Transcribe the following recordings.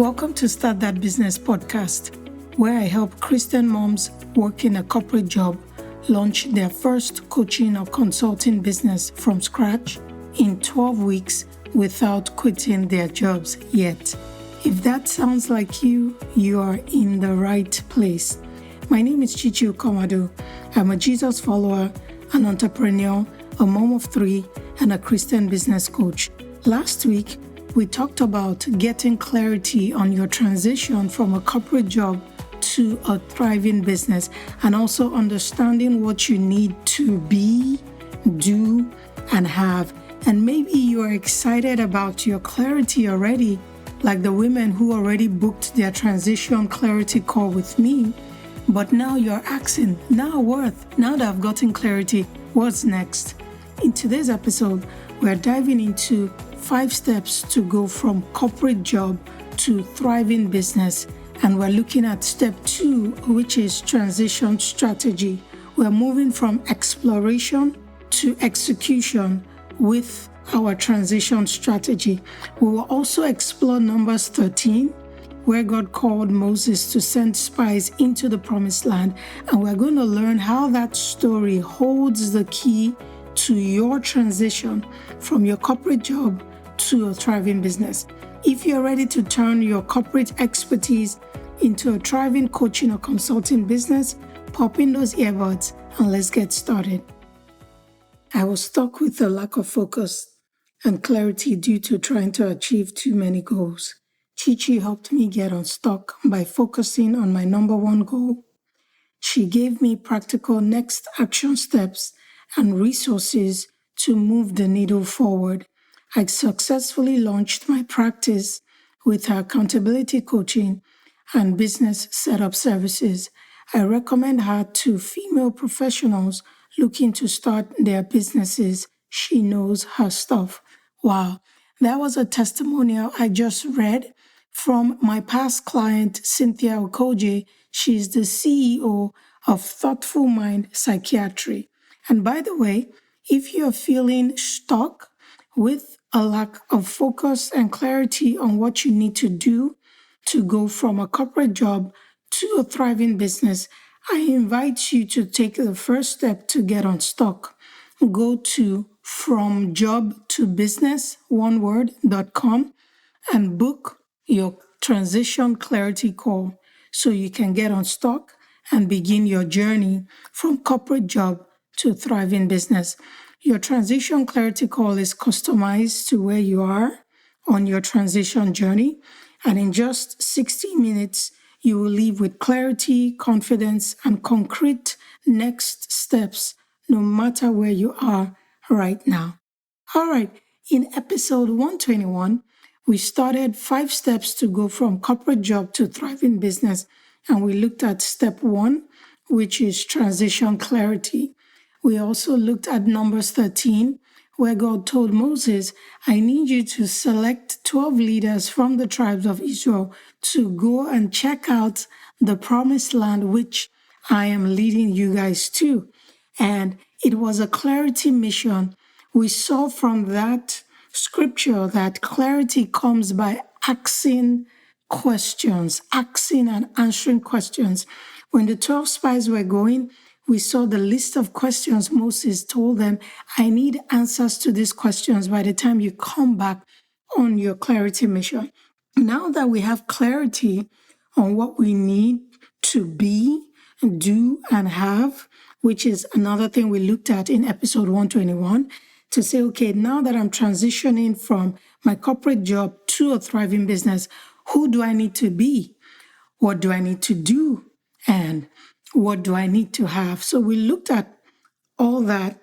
Welcome to Start That Business podcast, where I help Christian moms working a corporate job launch their first coaching or consulting business from scratch in 12 weeks without quitting their jobs yet. If that sounds like you are in the right place. My name is Chichi Okomado. I'm a Jesus follower, an entrepreneur, a mom of 3, and a Christian business coach. Last week, we talked about getting clarity on your transition from a corporate job to a thriving business, and also understanding what you need to be, do, and have. And maybe you are excited about your clarity already, like the women who already booked their transition clarity call with me. But now you're asking, now that I've gotten clarity, what's next? In today's episode, we're diving into 5 steps to go from corporate job to thriving business. And we're looking at step 2, which is transition strategy. We're moving from exploration to execution with our transition strategy. We will also explore Numbers 13, where God called Moses to send spies into the promised land. And we're going to learn how that story holds the key to your transition from your corporate job to a thriving business. If you're ready to turn your corporate expertise into a thriving coaching or consulting business, pop in those earbuds and let's get started. I was stuck with a lack of focus and clarity due to trying to achieve too many goals. Chichi helped me get unstuck by focusing on my number 1 goal. She gave me practical next action steps and resources to move the needle forward. I successfully launched my practice with her accountability coaching and business setup services. I recommend her to female professionals looking to start their businesses. She knows her stuff. Wow, that was a testimonial I just read from my past client, Cynthia Okoje. She's the CEO of Thoughtful Mind Psychiatry. And by the way, if you're feeling stuck with a lack of focus and clarity on what you need to do to go from a corporate job to a thriving business, I invite you to take the first step to get unstuck. Go to FromJobToBusiness.com and book your transition clarity call so you can get unstuck and begin your journey from corporate job to thriving business. Your transition clarity call is customized to where you are on your transition journey, and in just 60 minutes, you will leave with clarity, confidence, and concrete next steps, no matter where you are right now. All right, in episode 121, we started 5 steps to go from corporate job to thriving business, and we looked at step 1, which is transition clarity. We also looked at Numbers 13, where God told Moses, I need you to select 12 leaders from the tribes of Israel to go and check out the promised land, which I am leading you guys to. And it was a clarity mission. We saw from that scripture that clarity comes by asking questions, asking and answering questions. When the 12 spies were going, we saw the list of questions Moses told them, I need answers to these questions by the time you come back on your clarity mission. Now that we have clarity on what we need to be, do, and have, which is another thing we looked at in episode 121, to say, okay, now that I'm transitioning from my corporate job to a thriving business, who do I need to be? What do I need to do? And what do I need to have? So we looked at all that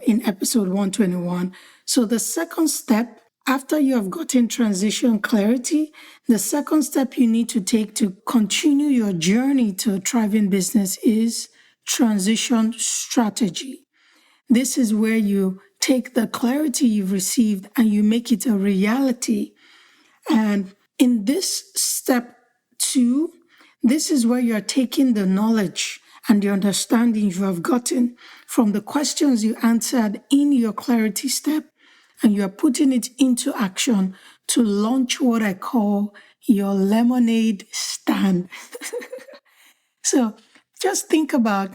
in episode 121. So the second step, after you have gotten transition clarity, the second step you need to take to continue your journey to a thriving business is transition strategy. This is where you take the clarity you've received and you make it a reality. And in this step 2, this is where you're taking the knowledge and the understanding you have gotten from the questions you answered in your clarity step, and you are putting it into action to launch what I call your lemonade stand. So just think about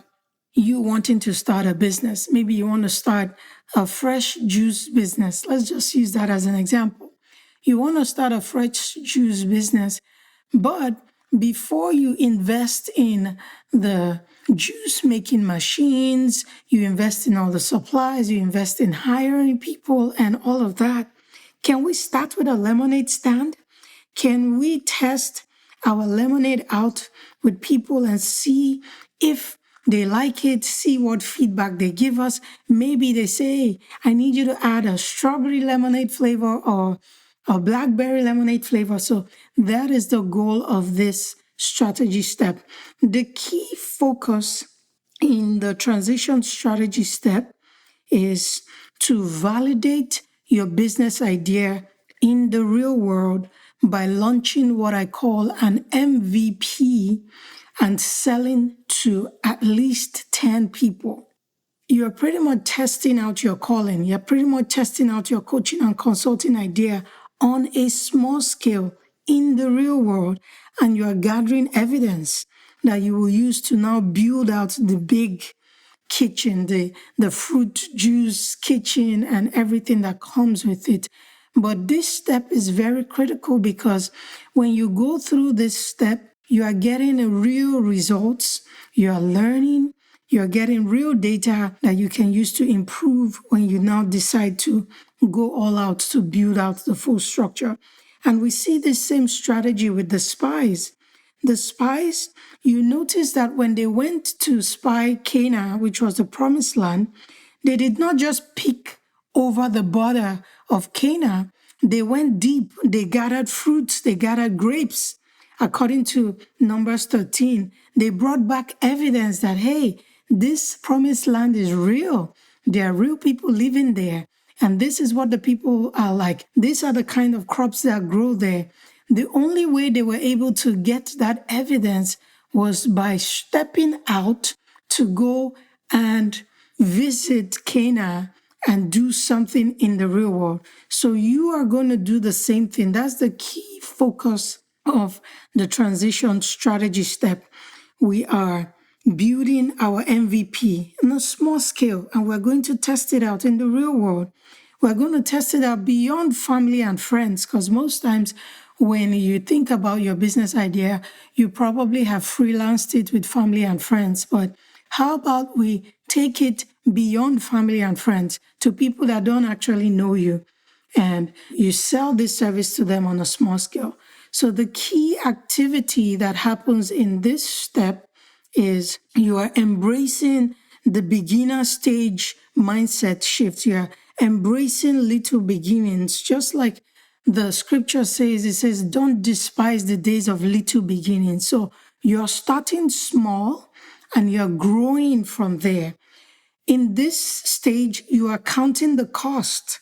you wanting to start a business. Maybe you want to start a fresh juice business. Let's just use that as an example. You want to start a fresh juice business, but before you invest in the juice making machines, you invest in all the supplies, you invest in hiring people and all of that. Can we start with a lemonade stand? Can we test our lemonade out with people and see if they like it, see what feedback they give us? Maybe they say, "Hey, I need you to add a strawberry lemonade flavor or a blackberry lemonade flavor." So that is the goal of this strategy step. The key focus in the transition strategy step is to validate your business idea in the real world by launching what I call an MVP and selling to at least 10 people. You're pretty much testing out your calling. You're pretty much testing out your coaching and consulting idea on a small scale in the real world, and you are gathering evidence that you will use to now build out the big kitchen, the fruit juice kitchen and everything that comes with it. But this step is very critical because when you go through this step, you are getting a real results, you are learning, you're getting real data that you can use to improve when you now decide to go all out to build out the full structure. And we see this same strategy with the spies. The spies, you notice that when they went to spy Canaan, which was the promised land, they did not just peek over the border of Canaan. They went deep. They gathered fruits. They gathered grapes. According to Numbers 13, they brought back evidence that, hey, this promised land is real. There are real people living there. And this is what the people are like. These are the kind of crops that grow there. The only way they were able to get that evidence was by stepping out to go and visit Canaan and do something in the real world. So you are going to do the same thing. That's the key focus of the transition strategy step. We are building our MVP on a small scale, and we're going to test it out in the real world. We're going to test it out beyond family and friends, because most times when you think about your business idea, you probably have freelanced it with family and friends. But how about we take it beyond family and friends to people that don't actually know you, and you sell this service to them on a small scale? So the key activity that happens in this step is you are embracing the beginner stage mindset shift. You are embracing little beginnings, just like the scripture says. It says, don't despise the days of little beginnings. So you're starting small and you're growing from there. In this stage, you are counting the cost,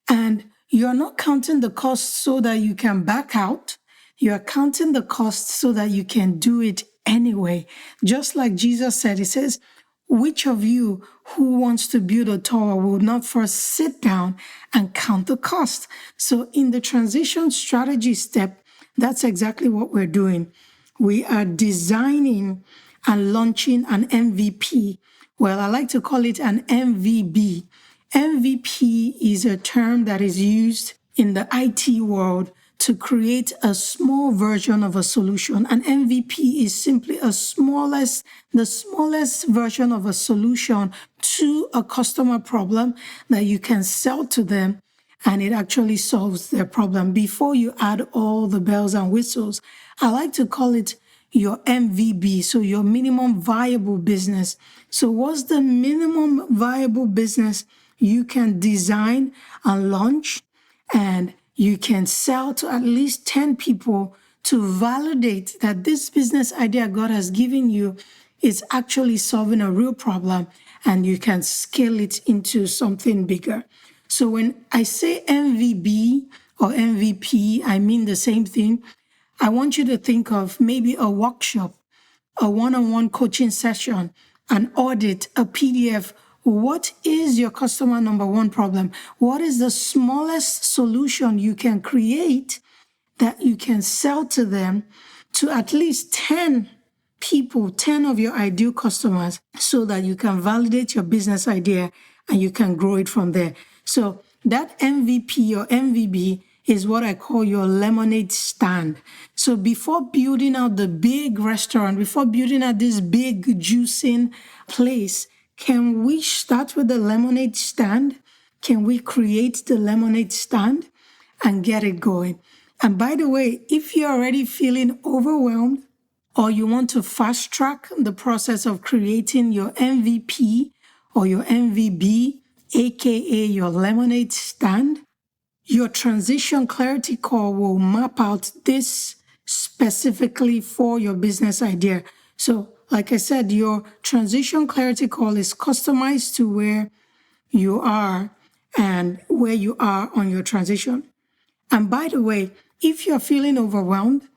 and you're not counting the cost so that you can back out. You're counting the cost so that you can do it anyway. Just like Jesus said, he says, which of you who wants to build a tower will not first sit down and count the cost? So in the transition strategy step, that's exactly what we're doing. We are designing and launching an MVP. Well, I like to call it an MVB. MVP is a term that is used in the IT world to create a small version of a solution. An MVP is simply the smallest version of a solution to a customer problem that you can sell to them, and it actually solves their problem before you add all the bells and whistles. I like to call it your MVB, so your minimum viable business. So what's the minimum viable business you can design and launch, and you can sell to at least 10 people to validate that this business idea God has given you is actually solving a real problem, and you can scale it into something bigger. So when I say MVB or MVP, I mean the same thing. I want you to think of maybe a workshop, a one-on-one coaching session, an audit, a PDF. What is your customer number one problem? What is the smallest solution you can create that you can sell to them, to at least 10 people, 10 of your ideal customers, so that you can validate your business idea and you can grow it from there. So that MVP or MVB is what I call your lemonade stand. So before building out the big restaurant, before building out this big juicing place, can we start with the lemonade stand? Can we create the lemonade stand and get it going? And by the way, if you're already feeling overwhelmed or you want to fast track the process of creating your MVP or your MVB, aka your lemonade stand, your transition clarity call will map out this specifically for your business idea. So, like I said, your transition clarity call is customized to where you are and where you are on your transition. And by the way, if you're feeling overwhelmed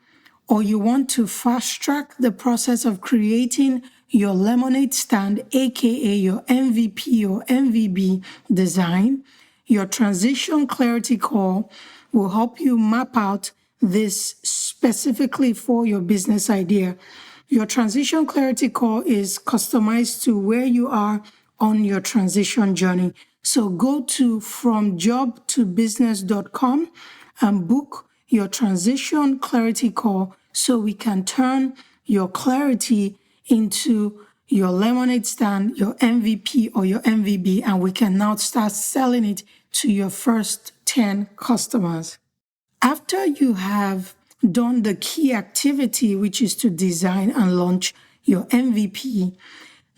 or you want to fast track the process of creating your lemonade stand, aka your MVP or MVB design, your transition clarity call will help you map out this specifically for your business idea. Your transition clarity call is customized to where you are on your transition journey. So go to fromjobtobusiness.com and book your transition clarity call so we can turn your clarity into your lemonade stand, your MVP or your MVB, and we can now start selling it to your first 10 customers. After you have done the key activity, which is to design and launch your MVP,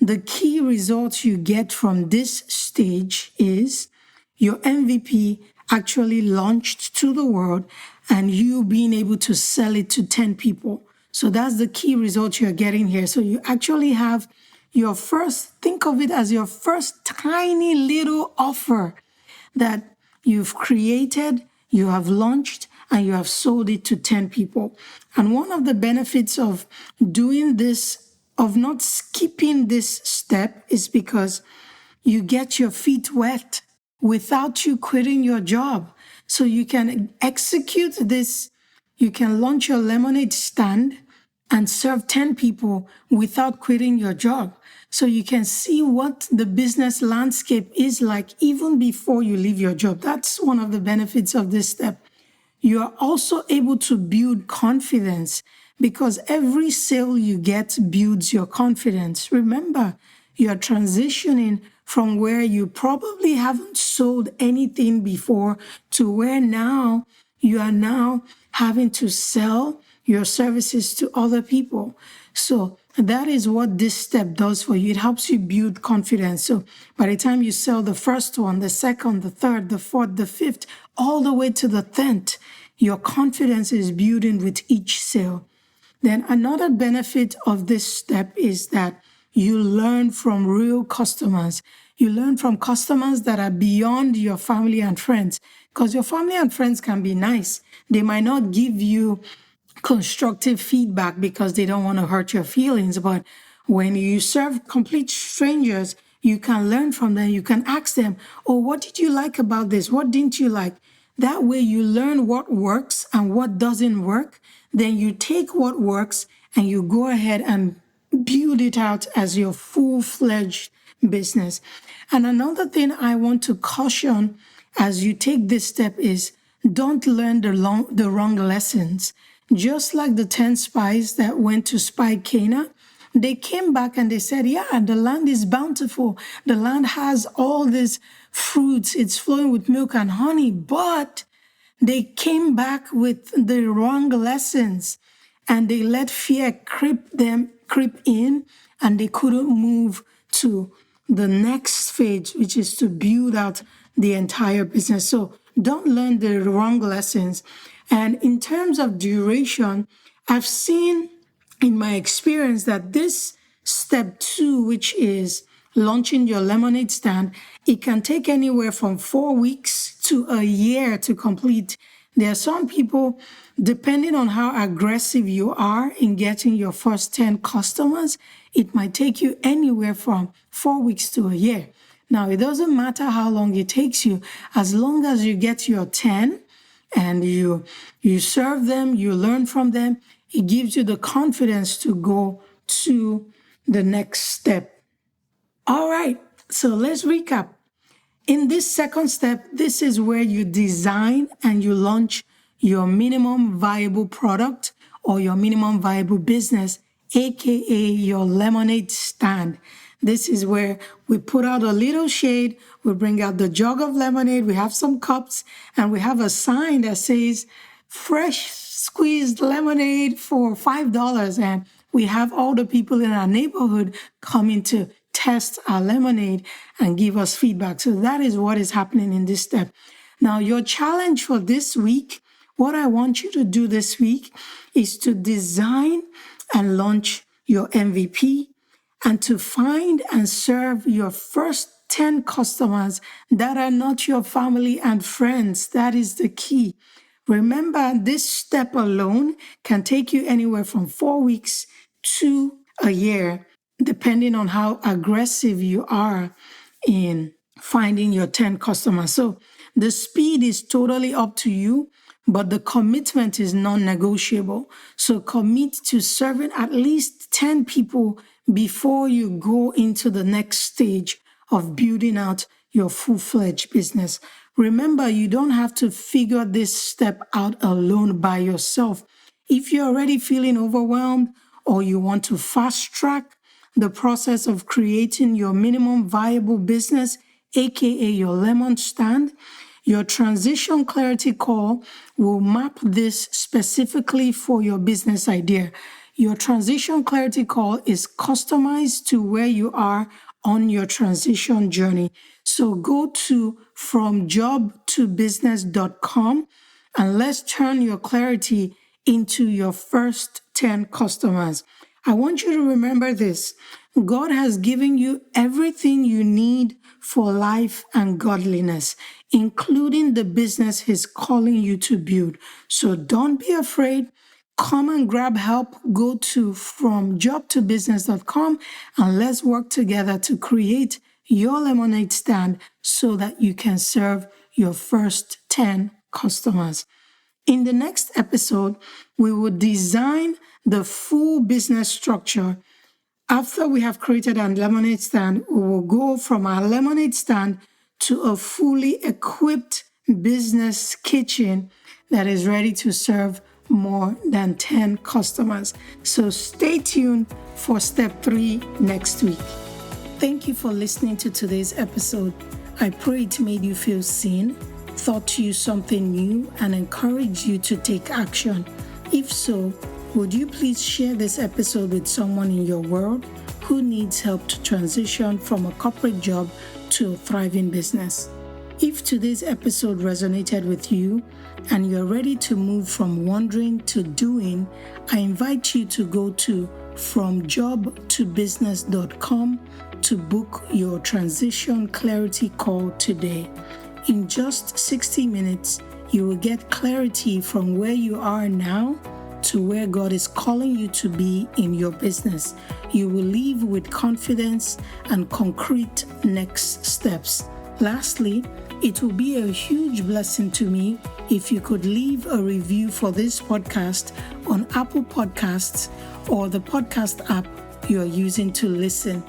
the key results you get from this stage is your MVP actually launched to the world and you being able to sell it to 10 people. So that's the key result you're getting here. So you actually have your first, think of it as your first tiny little offer that you've created, you have launched, and you have sold it to 10 people. And one of the benefits of doing this, of not skipping this step, is because you get your feet wet without you quitting your job. So you can execute this, you can launch your lemonade stand and serve 10 people without quitting your job. So you can see what the business landscape is like even before you leave your job. That's one of the benefits of this step. You are also able to build confidence because every sale you get builds your confidence. Remember, you're transitioning from where you probably haven't sold anything before to where now you are now having to sell your services to other people. So that is what this step does for you. It helps you build confidence. So by the time you sell the first one, the second, the third, the fourth, the fifth, all the way to the 10th, your confidence is building with each sale. Then another benefit of this step is that you learn from real customers. You learn from customers that are beyond your family and friends, because your family and friends can be nice. They might not give you constructive feedback because they don't want to hurt your feelings. But when you serve complete strangers, you can learn from them. You can ask them, oh, what did you like about this? What didn't you like? That way you learn what works and what doesn't work. Then you take what works and you go ahead and build it out as your full-fledged business. And another thing I want to caution as you take this step is don't learn the wrong lessons. Just like the 10 spies that went to spy Canaan, they came back and they said, yeah, the land is bountiful. The land has all these fruits. It's flowing with milk and honey. But they came back with the wrong lessons and they let fear creep in, and they couldn't move to the next phase, which is to build out the entire business. So don't learn the wrong lessons. And in terms of duration, I've seen in my experience that this step 2, which is launching your lemonade stand, it can take anywhere from 4 weeks to a year to complete. There are some people, depending on how aggressive you are in getting your first 10 customers, it might take you anywhere from 4 weeks to a year. Now, it doesn't matter how long it takes you, as long as you get your 10, and you serve them, you learn from them. It gives you the confidence to go to the next step. All right, so let's recap. In this second step, this is where you design and you launch your minimum viable product or your minimum viable business, aka your lemonade stand. This is where we put out a little shade, we bring out the jug of lemonade, we have some cups, and we have a sign that says fresh squeezed lemonade for $5. And we have all the people in our neighborhood coming to test our lemonade and give us feedback. So that is what is happening in this step. Now, your challenge for this week, what I want you to do this week is to design and launch your MVP and to find and serve your first 10 customers that are not your family and friends. That is the key. Remember, this step alone can take you anywhere from 4 weeks to a year, depending on how aggressive you are in finding your 10 customers. So the speed is totally up to you, but the commitment is non-negotiable. So commit to serving at least 10 people before you go into the next stage of building out your full-fledged business. Remember, you don't have to figure this step out alone by yourself. If you're already feeling overwhelmed or you want to fast track the process of creating your minimum viable business, aka your lemon stand, your transition clarity call will map this specifically for your business idea. Your transition clarity call is customized to where you are on your transition journey. So go to fromjobtobusiness.com and let's turn your clarity into your first 10 customers. I want you to remember this. God has given you everything you need for life and godliness, including the business He's calling you to build. So don't be afraid. Come and grab help. Go to fromjobtobusiness.com and let's work together to create your lemonade stand so that you can serve your first 10 customers. In the next episode, we will design the full business structure. After we have created our lemonade stand, we will go from our lemonade stand to a fully equipped business kitchen that is ready to serve more than 10 customers. So stay tuned for step 3 next week. Thank you for listening to today's episode. I pray it made you feel seen, taught you something new, and encouraged you to take action. If so, would you please share this episode with someone in your world who needs help to transition from a corporate job to a thriving business? If today's episode resonated with you and you're ready to move from wondering to doing, I invite you to go to fromjobtobusiness.com to book your transition clarity call today. In just 60 minutes, you will get clarity from where you are now to where God is calling you to be in your business. You will leave with confidence and concrete next steps. Lastly, it will be a huge blessing to me if you could leave a review for this podcast on Apple Podcasts or the podcast app you are using to listen.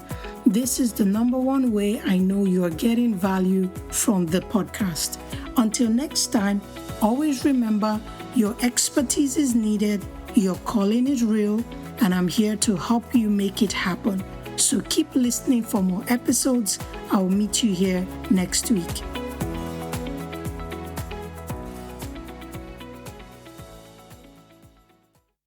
This is the number one way I know you are getting value from the podcast. Until next time, always remember your expertise is needed, your calling is real, and I'm here to help you make it happen. So keep listening for more episodes. I'll meet you here next week.